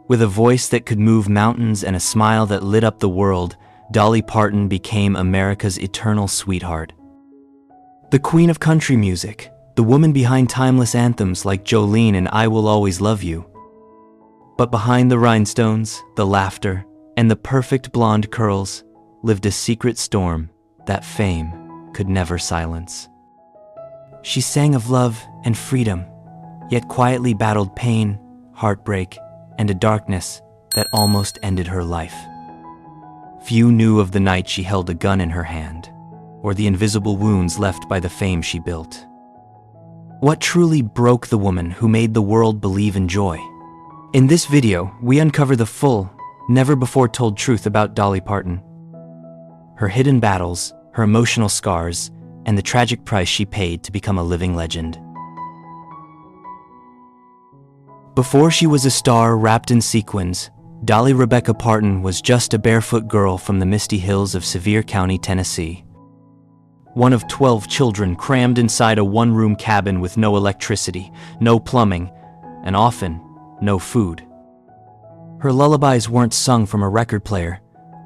With a voice that could move mountains and a smile that lit up the world, Dolly Parton became America's eternal sweetheart. The queen of country music, the woman behind timeless anthems like Jolene and I Will Always Love You. But behind the rhinestones, the laughter, and the perfect blonde curls lived a secret storm that fame could never silence. She sang of love and freedom, yet quietly battled pain, heartbreak, and a darkness that almost ended her life. Few knew of the night she held a gun in her hand, or the invisible wounds left by the fame she built. What truly broke the woman who made the world believe in joy? In this video, we uncover the full, never-before-told truth about Dolly Parton. Her hidden battles, her emotional scars, and the tragic price she paid to become a living legend. Before she was a star wrapped in sequins, Dolly Rebecca Parton was just a barefoot girl from the misty hills of Sevier County, Tennessee. One of 12 children crammed inside a one-room cabin with no electricity, no plumbing, and often no food. Her lullabies weren't sung from a record player.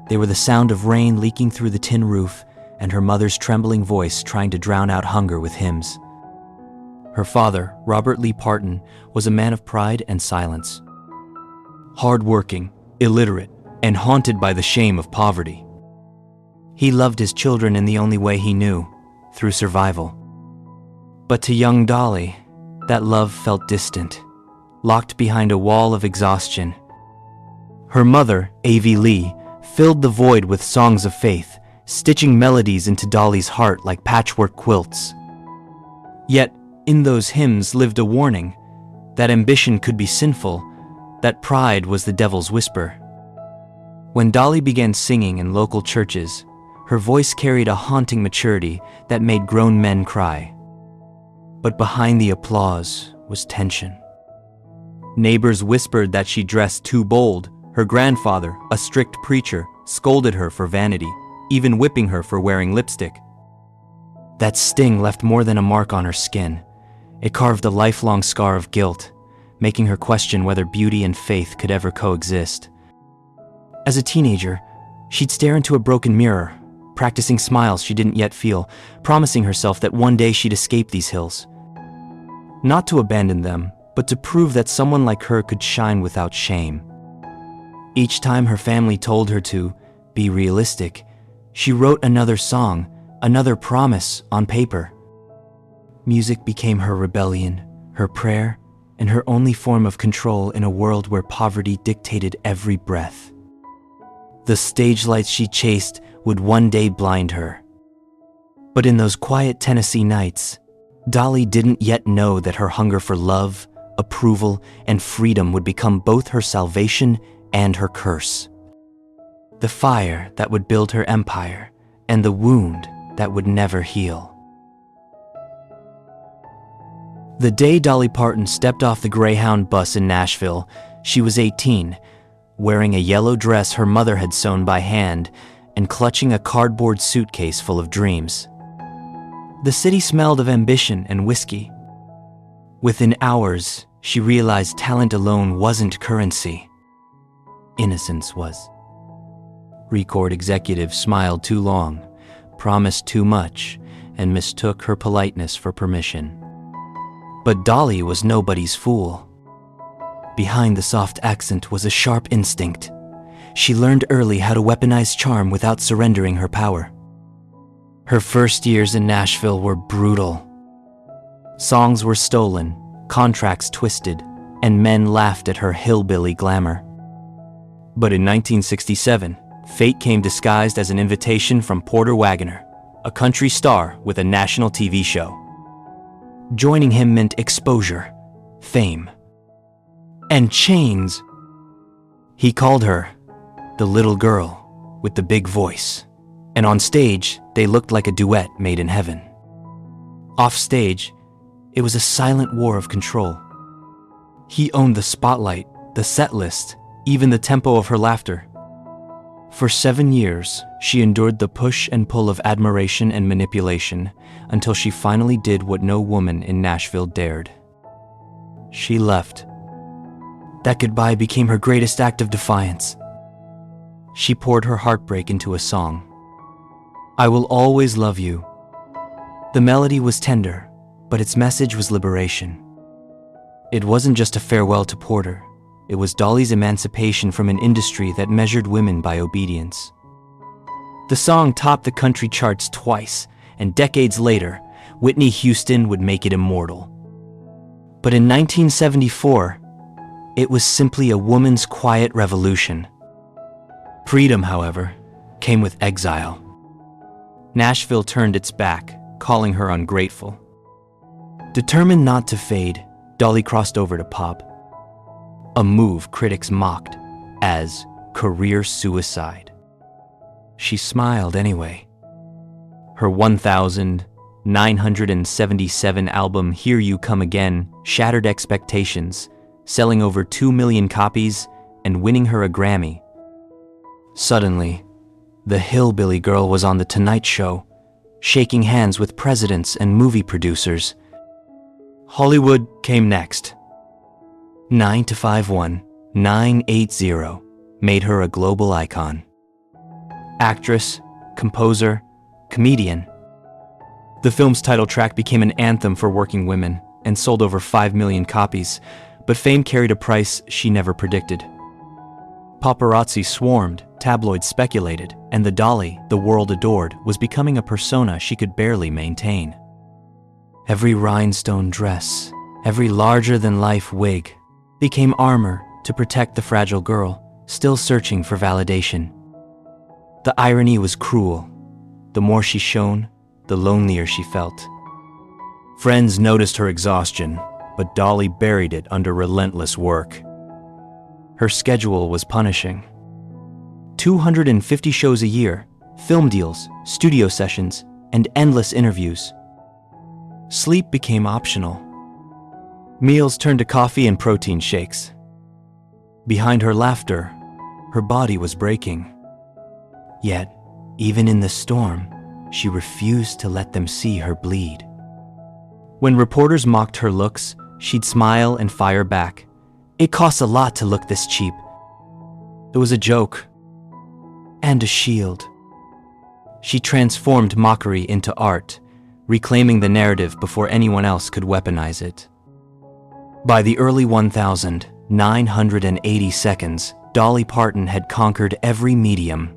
They were the sound of rain leaking through the tin roof and her mother's trembling voice trying to drown out hunger with hymns. Her father, Robert Lee Parton, was a man of pride and silence. Hard-working, illiterate, and haunted by the shame of poverty. He loved his children in the only way he knew, through survival. But to young Dolly, that love felt distant, locked behind a wall of exhaustion. Her mother, A.V. Lee, filled the void with songs of faith, stitching melodies into Dolly's heart like patchwork quilts. Yet, in those hymns lived a warning that ambition could be sinful, that pride was the devil's whisper. When Dolly began singing in local churches, her voice carried a haunting maturity that made grown men cry. But behind the applause was tension. Neighbors whispered that she dressed too bold. Her grandfather, a strict preacher, scolded her for vanity, even whipping her for wearing lipstick. That sting left more than a mark on her skin. It carved a lifelong scar of guilt, making her question whether beauty and faith could ever coexist. As a teenager, she'd stare into a broken mirror, practicing smiles she didn't yet feel, promising herself that one day she'd escape these hills. Not to abandon them, but to prove that someone like her could shine without shame. Each time her family told her to be realistic, she wrote another song, another promise on paper. Music became her rebellion, her prayer, and her only form of control in a world where poverty dictated every breath. The stage lights she chased would one day blind her. But in those quiet Tennessee nights, Dolly didn't yet know that her hunger for love, approval, and freedom would become both her salvation and her curse. The fire that would build her empire, and the wound that would never heal. The day Dolly Parton stepped off the Greyhound bus in Nashville, she was 18, wearing a yellow dress her mother had sewn by hand and clutching a cardboard suitcase full of dreams. The city smelled of ambition and whiskey. Within hours, she realized talent alone wasn't currency. Innocence was. Record executive smiled too long, promised too much, and mistook her politeness for permission. But Dolly was nobody's fool. Behind the soft accent was a sharp instinct. She learned early how to weaponize charm without surrendering her power. Her first years in Nashville were brutal. Songs were stolen, contracts twisted, and men laughed at her hillbilly glamour. But in 1967, fate came disguised as an invitation from Porter Wagoner, a country star with a national TV show. Joining him meant exposure, fame, and chains. He called her the little girl with the big voice, and on stage, they looked like a duet made in heaven. Off stage, it was a silent war of control. He owned the spotlight, the set list, even the tempo of her laughter. For 7 years, she endured the push and pull of admiration and manipulation until she finally did what no woman in Nashville dared. She left. That goodbye became her greatest act of defiance. She poured her heartbreak into a song. I Will Always Love You. The melody was tender, but its message was liberation. It wasn't just a farewell to Porter. It was Dolly's emancipation from an industry that measured women by obedience. The song topped the country charts twice, and decades later, Whitney Houston would make it immortal. But in 1974, it was simply a woman's quiet revolution. Freedom, however, came with exile. Nashville turned its back, calling her ungrateful. Determined not to fade, Dolly crossed over to pop, a move critics mocked as career suicide. She smiled anyway. Her 1,977 album Here You Come Again shattered expectations, selling over 2 million copies and winning her a Grammy. Suddenly, the hillbilly girl was on The Tonight Show, shaking hands with presidents and movie producers. Hollywood came next. 9 to 5 980 made her a global icon. Actress, composer, comedian. The film's title track became an anthem for working women and sold over 5 million copies, but fame carried a price she never predicted. Paparazzi swarmed, tabloids speculated, and the Dolly the world adored was becoming a persona she could barely maintain. Every rhinestone dress, every larger-than-life wig became armor to protect the fragile girl, still searching for validation. The irony was cruel. The more she shone, the lonelier she felt. Friends noticed her exhaustion, but Dolly buried it under relentless work. Her schedule was punishing. 250 shows a year, film deals, studio sessions, and endless interviews. Sleep became optional. Meals turned to coffee and protein shakes. Behind her laughter, her body was breaking. Yet, even in the storm, she refused to let them see her bleed. When reporters mocked her looks, she'd smile and fire back. It costs a lot to look this cheap. It was a joke and a shield. She transformed mockery into art, reclaiming the narrative before anyone else could weaponize it. By the early 1980 seconds, Dolly Parton had conquered every medium.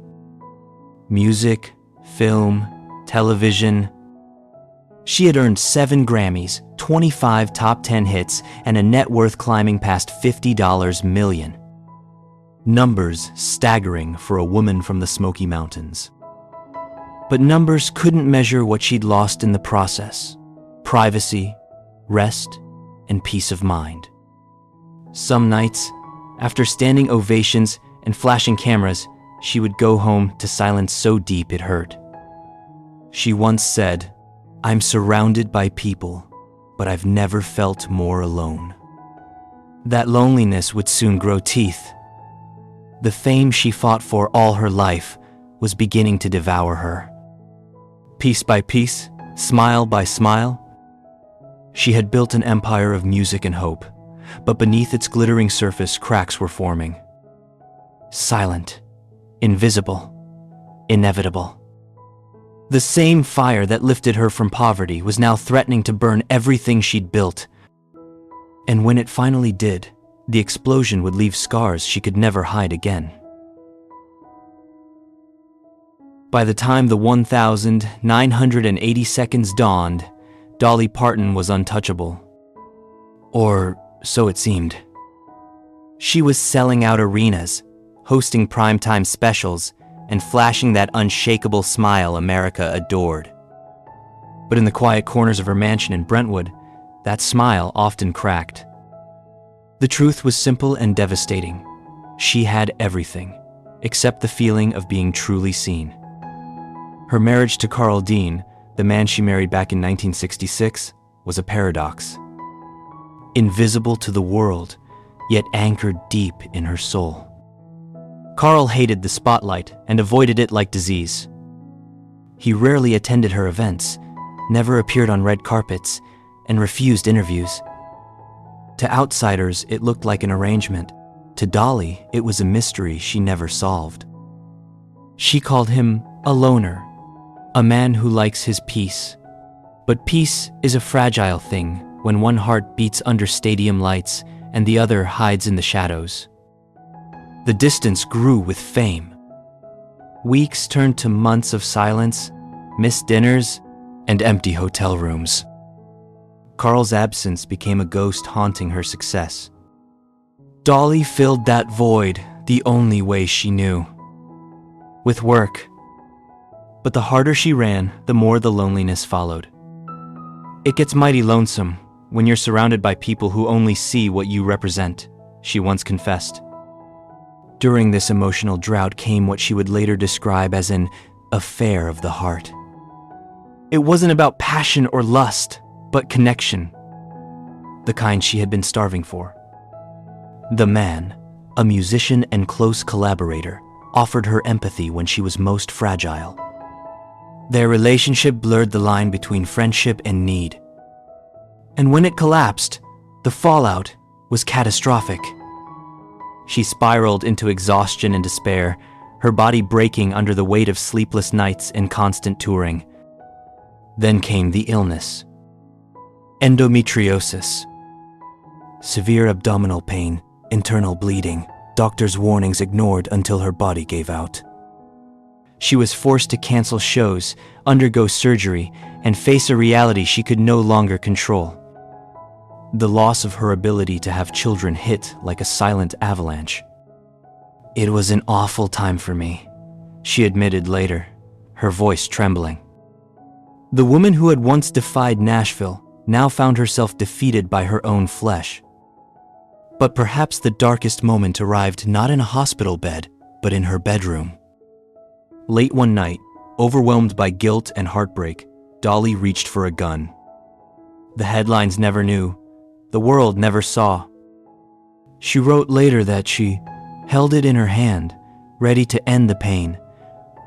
Music, film, television. She had earned 7 Grammys, 25 top 10 hits, and a net worth climbing past $50 million. Numbers staggering for a woman from the Smoky Mountains. But numbers couldn't measure what she'd lost in the process: privacy, rest, and peace of mind. Some nights, after standing ovations and flashing cameras, she would go home to silence so deep it hurt. She once said, "I'm surrounded by people, but I've never felt more alone." That loneliness would soon grow teeth. The fame she fought for all her life was beginning to devour her. Piece by piece, smile by smile, she had built an empire of music and hope, but beneath its glittering surface, cracks were forming. Silent, invisible, inevitable. The same fire that lifted her from poverty was now threatening to burn everything she'd built. And when it finally did, the explosion would leave scars she could never hide again. By the time the 1980 seconds dawned, Dolly Parton was untouchable. Or so it seemed. She was selling out arenas, hosting primetime specials, and flashing that unshakable smile America adored. But in the quiet corners of her mansion in Brentwood, that smile often cracked. The truth was simple and devastating. She had everything, except the feeling of being truly seen. Her marriage to Carl Dean, the man she married back in 1966, was a paradox. Invisible to the world, yet anchored deep in her soul. Carl hated the spotlight and avoided it like disease. He rarely attended her events, never appeared on red carpets, and refused interviews. To outsiders, it looked like an arrangement. To Dolly, it was a mystery she never solved. She called him a loner, a man who likes his peace. But peace is a fragile thing when one heart beats under stadium lights and the other hides in the shadows. The distance grew with fame. Weeks turned to months of silence, missed dinners, and empty hotel rooms. Carl's absence became a ghost haunting her success. Dolly filled that void the only way she knew. With work. But the harder she ran, the more the loneliness followed. It gets mighty lonesome when you're surrounded by people who only see what you represent, she once confessed. During this emotional drought came what she would later describe as an affair of the heart. It wasn't about passion or lust, but connection, the kind she had been starving for. The man, a musician and close collaborator, offered her empathy when she was most fragile. Their relationship blurred the line between friendship and need. And when it collapsed, the fallout was catastrophic. She spiraled into exhaustion and despair, her body breaking under the weight of sleepless nights and constant touring. Then came the illness. Endometriosis. Severe abdominal pain, internal bleeding, doctors' warnings ignored until her body gave out. She was forced to cancel shows, undergo surgery, and face a reality she could no longer control. The loss of her ability to have children hit like a silent avalanche. It was an awful time for me, she admitted later, her voice trembling. The woman who had once defied Nashville now found herself defeated by her own flesh. But perhaps the darkest moment arrived not in a hospital bed, but in her bedroom. Late one night, overwhelmed by guilt and heartbreak, Dolly reached for a gun. The headlines never knew, the world never saw. She wrote later that she held it in her hand, ready to end the pain,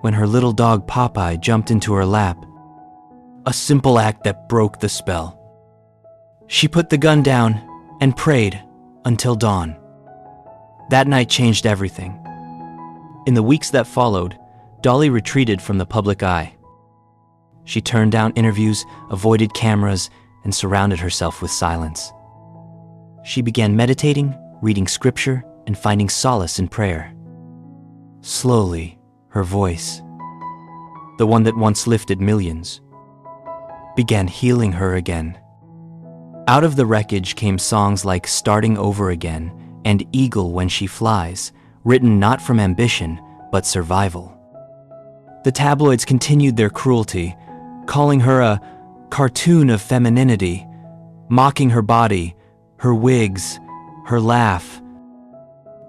when her little dog Popeye jumped into her lap. A simple act that broke the spell. She put the gun down and prayed until dawn. That night changed everything. In the weeks that followed, Dolly retreated from the public eye. She turned down interviews, avoided cameras, and surrounded herself with silence. She began meditating, reading scripture, and finding solace in prayer. Slowly, her voice, the one that once lifted millions, began healing her again. Out of the wreckage came songs like Starting Over Again and Eagle When She Flies, written not from ambition, but survival. The tabloids continued their cruelty, calling her a cartoon of femininity, mocking her body, her wigs, her laugh.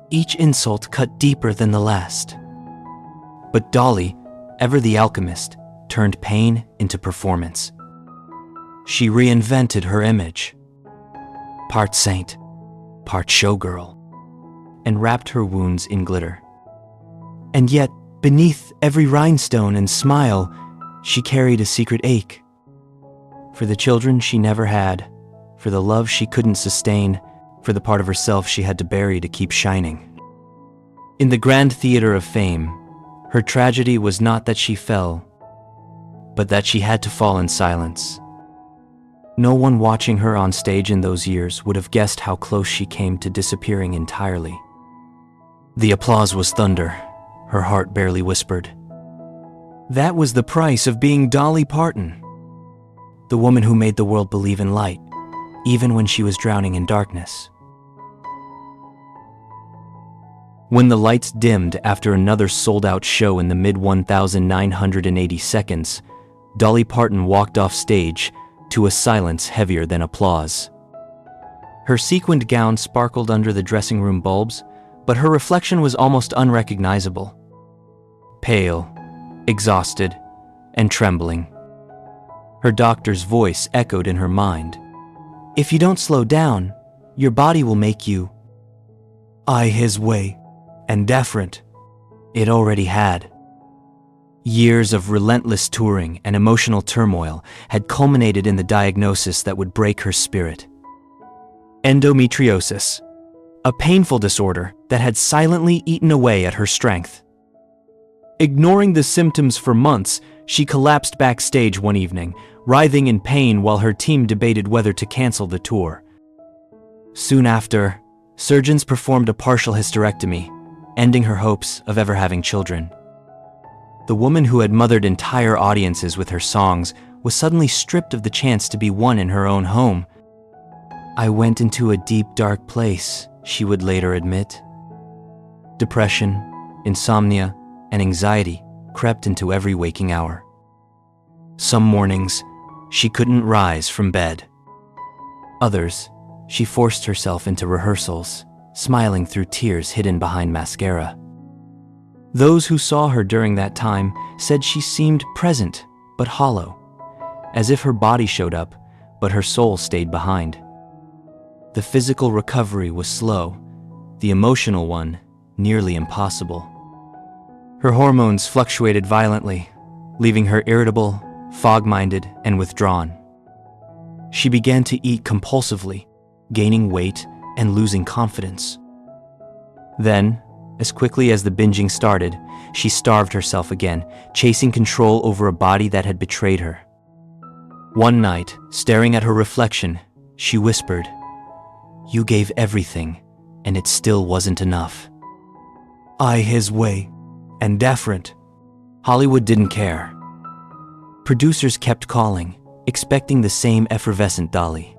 Each insult cut deeper than the last. But Dolly, ever the alchemist, turned pain into performance. She reinvented her image. Part saint, part showgirl, and wrapped her wounds in glitter. And yet, beneath every rhinestone and smile, she carried a secret ache. For the children she never had, for the love she couldn't sustain, for the part of herself she had to bury to keep shining. In the grand theater of fame, her tragedy was not that she fell, but that she had to fall in silence. No one watching her on stage in those years would have guessed how close she came to disappearing entirely. The applause was thunder, her heart barely whispered. That was the price of being Dolly Parton, the woman who made the world believe in light, even when she was drowning in darkness. When the lights dimmed after another sold-out show in the mid-1980 seconds, Dolly Parton walked off stage to a silence heavier than applause. Her sequined gown sparkled under the dressing room bulbs, but her reflection was almost unrecognizable. Pale, exhausted, and trembling. Her doctor's voice echoed in her mind. If you don't slow down, your body will make you his way, and deferent. It already had. Years of relentless touring and emotional turmoil had culminated in the diagnosis that would break her spirit. endometriosis, a painful disorder that had silently eaten away at her strength. Ignoring the symptoms for months, she collapsed backstage one evening, writhing in pain while her team debated whether to cancel the tour. Soon after, surgeons performed a partial hysterectomy, ending her hopes of ever having children. The woman who had mothered entire audiences with her songs was suddenly stripped of the chance to be one in her own home. "I went into a deep, dark place," she would later admit. Depression, insomnia, and anxiety crept into every waking hour. Some mornings, she couldn't rise from bed. Others, she forced herself into rehearsals, smiling through tears hidden behind mascara. Those who saw her during that time said she seemed present but hollow, as if her body showed up, but her soul stayed behind. The physical recovery was slow, the emotional one nearly impossible. Her hormones fluctuated violently, leaving her irritable, fog-minded, and withdrawn. She began to eat compulsively, gaining weight and losing confidence. Then, as quickly as the binging started, she starved herself again, chasing control over a body that had betrayed her. One night, staring at her reflection, she whispered, "You gave everything, and it still wasn't enough." "I his way, and different." Hollywood didn't care. Producers kept calling, expecting the same effervescent Dolly.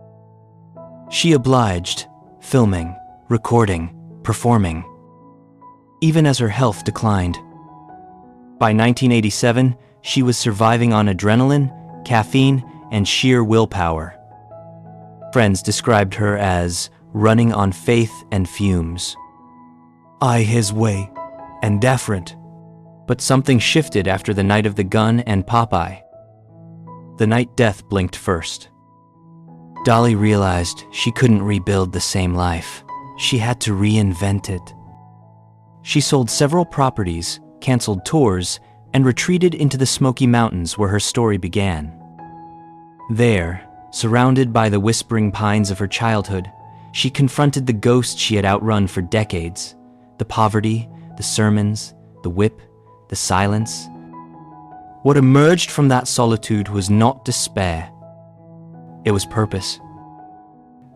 She obliged, filming, recording, performing, even as her health declined. By 1987, she was surviving on adrenaline, caffeine, and sheer willpower. Friends described her as running on faith and fumes. "I his way, and different." But something shifted after the night of the gun and Popeye. The night death blinked first. Dolly realized she couldn't rebuild the same life. She had to reinvent it. She sold several properties, canceled tours, and retreated into the Smoky Mountains where her story began. There, surrounded by the whispering pines of her childhood, she confronted the ghosts she had outrun for decades: the poverty, the sermons, the whip, the silence. What emerged from that solitude was not despair. It was purpose.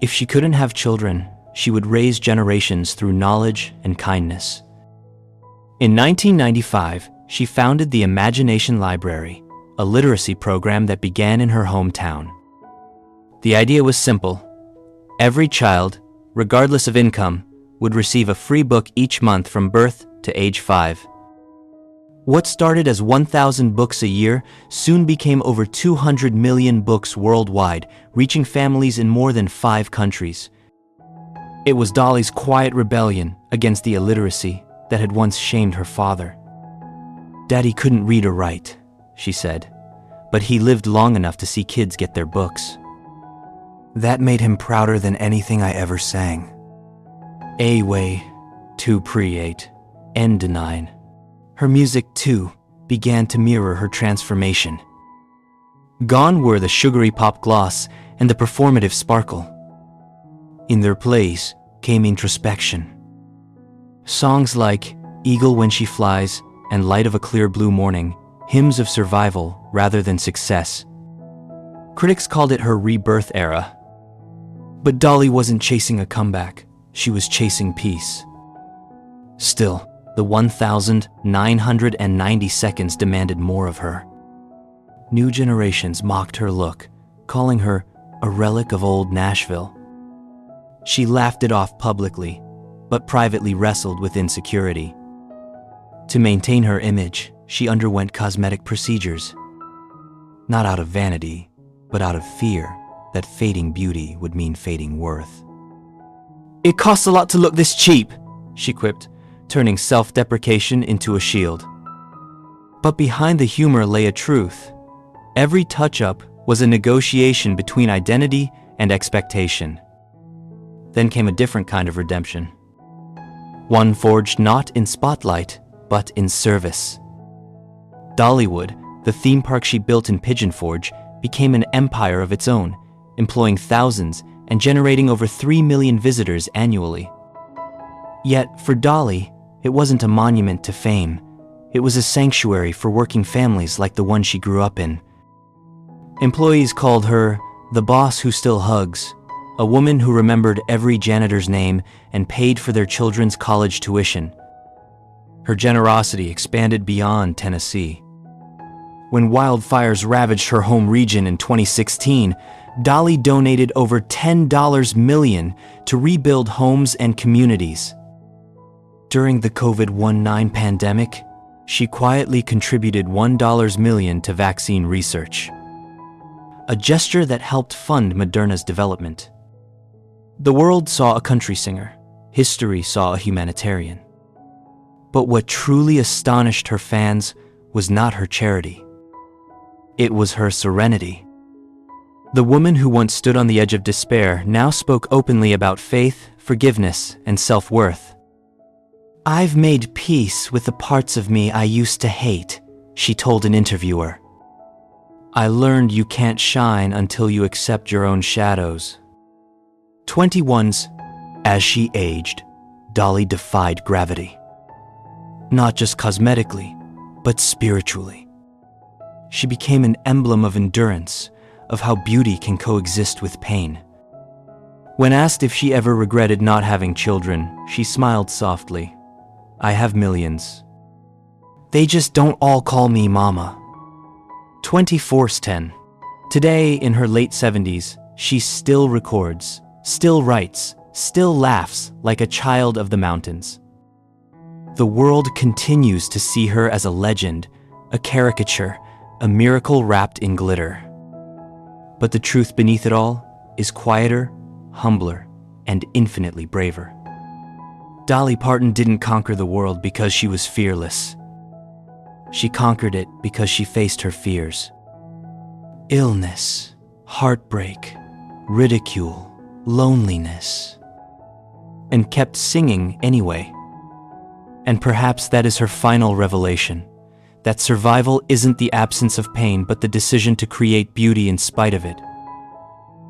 If she couldn't have children, she would raise generations through knowledge and kindness. In 1995, she founded the Imagination Library, a literacy program that began in her hometown. The idea was simple. Every child, regardless of income, would receive a free book each month from birth to age 5. What started as 1,000 books a year soon became over 200 million books worldwide, reaching families in more than 5 countries. It was Dolly's quiet rebellion against the illiteracy that had once shamed her father. "Daddy couldn't read or write," she said, "but he lived long enough to see kids get their books. That made him prouder than anything I ever sang." A-way, to pre-8, end-9. Her music, too, began to mirror her transformation. Gone were the sugary pop gloss and the performative sparkle. In their place came introspection. Songs like "Eagle When She Flies" and "Light of a Clear Blue Morning," hymns of survival rather than success. Critics called it her rebirth era. But Dolly wasn't chasing a comeback, she was chasing peace. Still, the 1,990 seconds demanded more of her. New generations mocked her look, calling her a relic of old Nashville. She laughed it off publicly, but privately wrestled with insecurity. To maintain her image, she underwent cosmetic procedures. Not out of vanity, but out of fear that fading beauty would mean fading worth. "It costs a lot to look this cheap," she quipped, turning self-deprecation into a shield. But behind the humor lay a truth. Every touch-up was a negotiation between identity and expectation. Then came a different kind of redemption. One forged not in spotlight, but in service. Dollywood, the theme park she built in Pigeon Forge, became an empire of its own, employing thousands and generating over 3 million visitors annually. Yet, for Dolly, it wasn't a monument to fame. It was a sanctuary for working families like the one she grew up in. Employees called her the boss who still hugs, a woman who remembered every janitor's name and paid for their children's college tuition. Her generosity expanded beyond Tennessee. When wildfires ravaged her home region in 2016, Dolly donated over $10 million to rebuild homes and communities. During the COVID-19 pandemic, she quietly contributed $1 million to vaccine research, a gesture that helped fund Moderna's development. The world saw a country singer. History saw a humanitarian. But what truly astonished her fans was not her charity. It was her serenity. The woman who once stood on the edge of despair now spoke openly about faith, forgiveness, and self-worth. "I've made peace with the parts of me I used to hate," she told an interviewer. "I learned you can't shine until you accept your own shadows." 21's, as she aged, Dolly defied gravity. Not just cosmetically, but spiritually. She became an emblem of endurance, of how beauty can coexist with pain. When asked if she ever regretted not having children, she smiled softly. "I have millions. They just don't all call me mama." 24's10. Today, in her late 70s, she still records, still writes, still laughs like a child of the mountains. The world continues to see her as a legend, a caricature, a miracle wrapped in glitter. But the truth beneath it all is quieter, humbler, and infinitely braver. Dolly Parton didn't conquer the world because she was fearless. She conquered it because she faced her fears. Illness, heartbreak, ridicule, loneliness. And kept singing anyway. And perhaps that is her final revelation. That survival isn't the absence of pain, but the decision to create beauty in spite of it.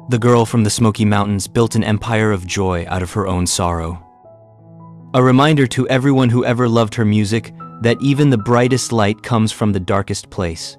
The girl from the Smoky Mountains built an empire of joy out of her own sorrow. A reminder to everyone who ever loved her music that even the brightest light comes from the darkest place.